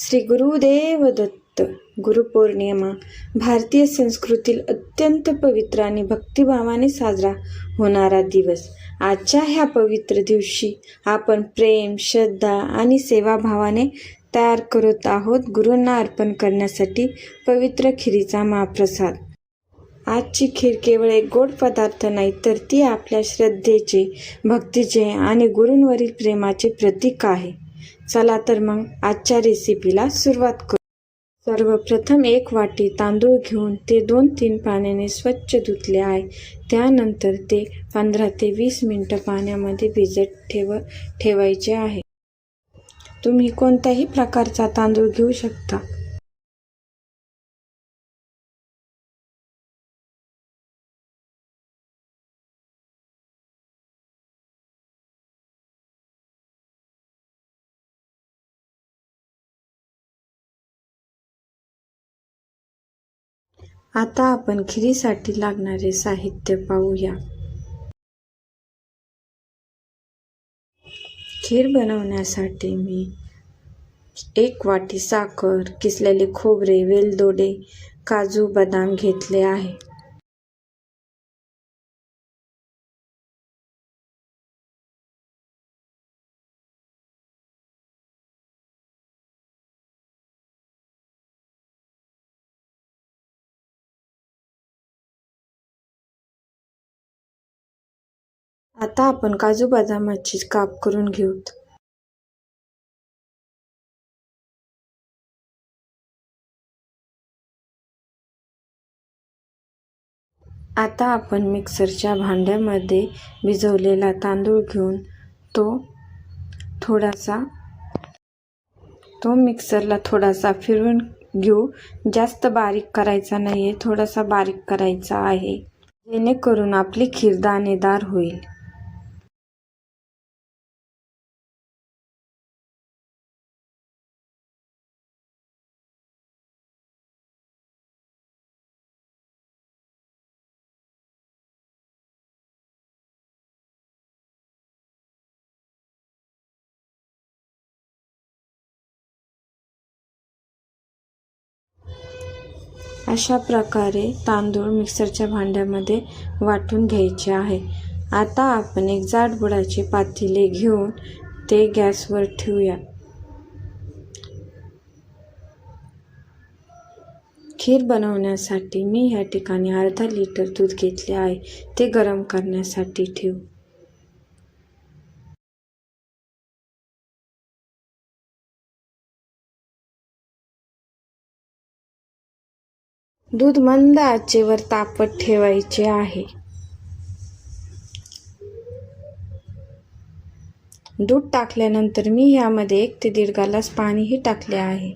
श्री गुरुदेव दत्त. गुरुपौर्णिमा भारतीय संस्कृतीतील अत्यंत पवित्र आणि भक्तिभावाने साजरा होणारा दिवस. आजच्या ह्या पवित्र दिवशी आपण प्रेम, श्रद्धा आणि सेवाभावाने तयार करत आहोत गुरूंना अर्पण करण्यासाठी पवित्र खिरीचा महाप्रसाद. आजची खीर केवळ एक गोड पदार्थ नाही, तर ती आपल्या श्रद्धेचे, भक्तीचे आणि गुरूंवरील प्रेमाचे प्रतीक आहे. चला तर मग आजच्या रेसिपीला सुरुवात करू. सर्वप्रथम एक वाटी तांदूळ घेऊन ते 2-3 पाण्याने स्वच्छ धुतले आहे. त्यानंतर ते 15 ते 20 मिनिटं पाण्यामध्ये भिजत ठेवायचे आहे. तुम्ही कोणत्याही प्रकारचा तांदूळ घेऊ शकता. आता आपण खिरीसाठी लागणारे साहित्य पाहूया. खीर बनवण्यासाठी मी 1 वाटी साखर, किसलेले खोबरे, वेलदोडे, काजू, बदाम घेतले आहे. आता आपण काजू बदामाची काप करून घेऊत. आता आपण मिक्सरच्या भांड्यामध्ये भिजवलेला तांदूळ घेऊन तो मिक्सरला थोडासा फिरवून घेऊ. जास्त बारीक करायचा नाहीये, थोडासा बारीक करायचा आहे, जेणेकरून आपली खीर दाणेदार होईल. अशा प्रकारे तांदूळ मिक्सरच्या भांड्यामध्ये वाटून घ्यायचे आहे. आता आपण एक जाड बुडाचे पातेले घेऊन ते गॅसवर ठेवूया. खीर बनवण्यासाठी मी या ठिकाणी अर्धा लिटर दूध घेतले आहे. ते गरम करण्यासाठी ठेवू. दूध मंद आचेवर तापत ठेवायचे आहे. दूध टाकल्यानंतर मी यामध्ये 1 ते 1.5 ग्लास पाणीही टाकले आहे.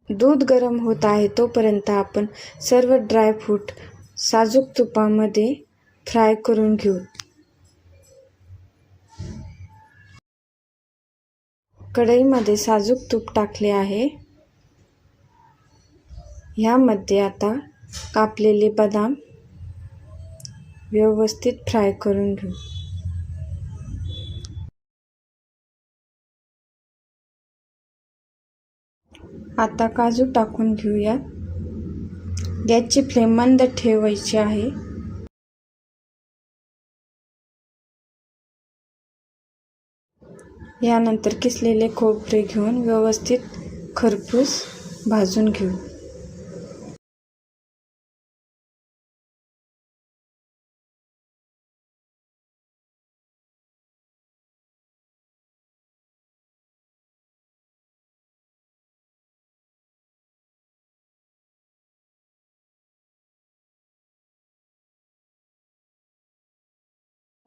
दूध गरम होत आहे तोपर्यंत आपण सर्व ड्रायफ्रूट साजूक तुपामध्ये फ्राय करून घेऊ. कढईमध्ये साजूक तूप टाकले आहे. यामध्ये आता कापलेले बदाम व्यवस्थित फ्राय करून घेऊ. आता काजू टाकून घेऊया. गॅसची फ्लेम मंद ठेवायची आहे. यानंतर किसलेले खोबरे घेऊन व्यवस्थित खरपूस भाजून घेऊ.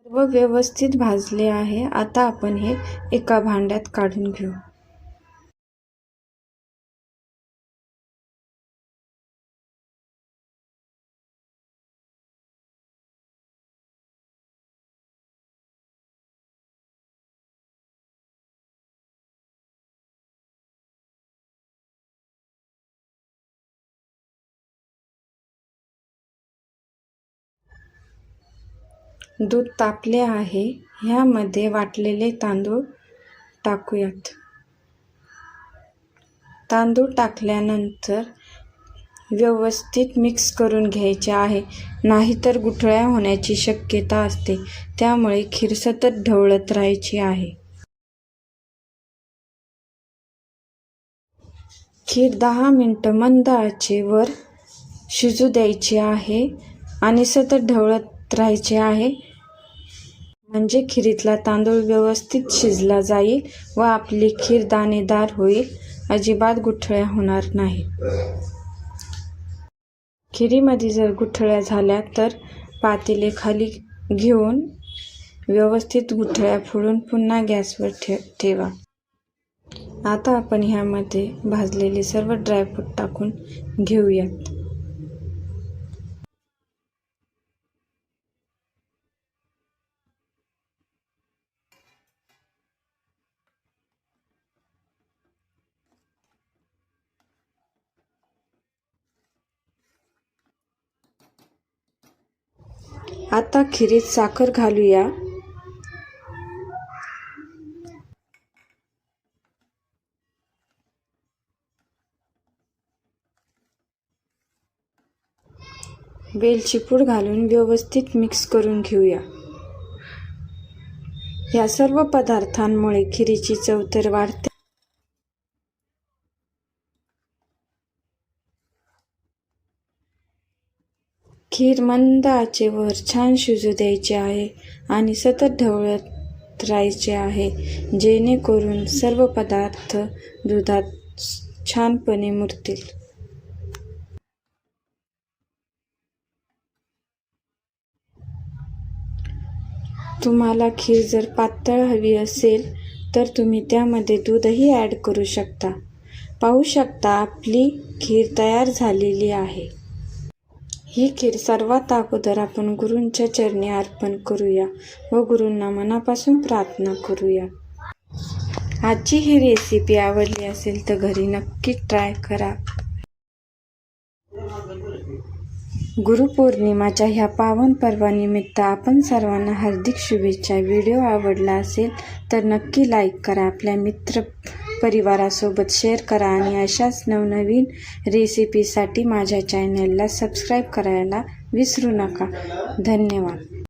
सर्व व्यवस्थित भाजले आहे. आता आपण हे एका भांड्यात काढून घेऊ. दूध तापले आहे. ह्यामध्ये वाटलेले तांदूळ टाकूयात. तांदूळ टाकल्यानंतर व्यवस्थित मिक्स करून घ्यायचे आहे, नाहीतर गुठळ्या होण्याची शक्यता असते. त्यामुळे खीर सतत ढवळत राहायची आहे. खीर 10 मिनिटं मंद आचेवर शिजू द्यायची आहे आणि सतत ढवळत राहायचे आहे, म्हणजे खिरीतला तांदूळ व्यवस्थित शिजला जाईल व आपली खीर दाणेदार होईल. अजिबात गुठळ्या होणार नाहीत. खिरीमध्ये जर गुठळ्या झाल्या तर पातेले खाली घेऊन व्यवस्थित गुठळ्या फोडून पुन्हा गॅसवर ठेवा. आता आपण ह्यामध्ये भाजलेले सर्व ड्रायफ्रूट टाकून घेऊयात. आता खिरीत साखर घालूया. वेलची पूड घालून व्यवस्थित मिक्स करून घेऊया. या सर्व पदार्थांमुळे खिरीची चव तर वाढते. खीर मंद आचेवर छान शिजू द्यायची आहे आणि सतत ढवळत राहायचे आहे, जेणेकरून सर्व पदार्थ दुधात छानपणे मुरतील. तुम्हाला खीर जर पातळ हवी असेल तर तुम्ही त्यामध्ये दूधही ॲड करू शकता. पाहू शकता आपली खीर तयार झालेली आहे. ही खीर सर्वात अगोदर आपण गुरूंच्या चरणी अर्पण करूया व गुरूंना मनापासून प्रार्थना करूया. आजची ही रेसिपी आवडली असेल तर घरी नक्की ट्राय करा. गुरुपौर्णिमाच्या ह्या पावन पर्वानिमित्त आपण सर्वांना हार्दिक शुभेच्छा. व्हिडिओ आवडला असेल तर नक्की लाईक करा, आपल्या मित्र परिवारासोबत शेअर करा आणि अशाच नवनवीन रेसिपीसाठी माझ्या चॅनलला सबस्क्राईब करायला विसरू नका. धन्यवाद.